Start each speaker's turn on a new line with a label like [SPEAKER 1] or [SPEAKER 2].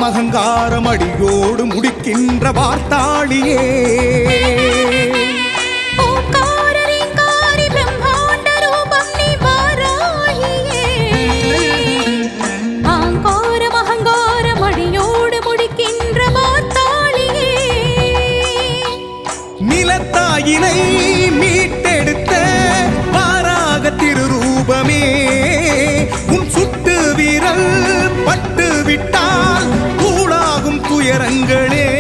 [SPEAKER 1] ஓங்காரம் அகங்காரம் அடியோடு முடிக்கின்ற வார்த்தாளியே நிலத்தாயினை மீட்டெடுத்த வாராக திருரூபமே உன் சுட்டு விரல் பட்டு விட்டால் கூடாகும் துயரங்களே